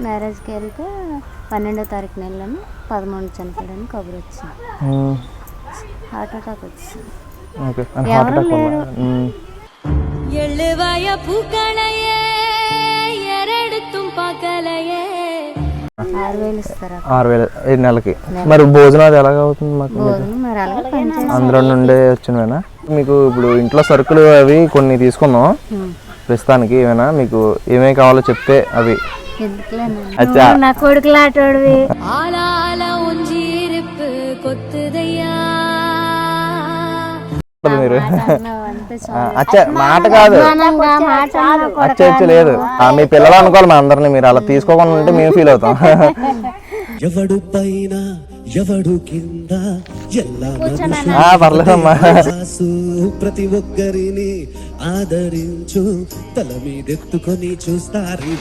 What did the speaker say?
మ్యారేజ్కి వెళ్తే 12వ తారీఖు నెలను 13 చనిపోయాడని కబురు వచ్చింది. హార్ట్ అటాక్ వచ్చింది. ఎవరు లేరు. 6,000 ఇస్తారు. 6,000 నెలకి. మరి భోజనం అది ఎలాగ అవుతుంది మాకు? మరి అలాగే అందులో నుండే వచ్చినవేనా? మీకు ఇప్పుడు ఇంట్లో సరుకులు అవి కొన్ని తీసుకుందాం ప్రస్తుతానికి. ఏమైనా మీకు ఏమేమి కావాలో చెప్తే అవి. నా కొడుకులాటోడివి. మీరు మాట కాదు అచ్చ లేదు, మీ పిల్లలు అనుకోవాలి మా అందరినీ. మీరు అలా తీసుకోకుండా ఉంటే మేము ఫీల్ అవుతాం. ఎవడు పైన ఎవడు కింద పర్లేదమ్మా. ప్రతి ఒక్కరిని ఆదరించు, తల మీదెత్తుకొని చూస్తారు.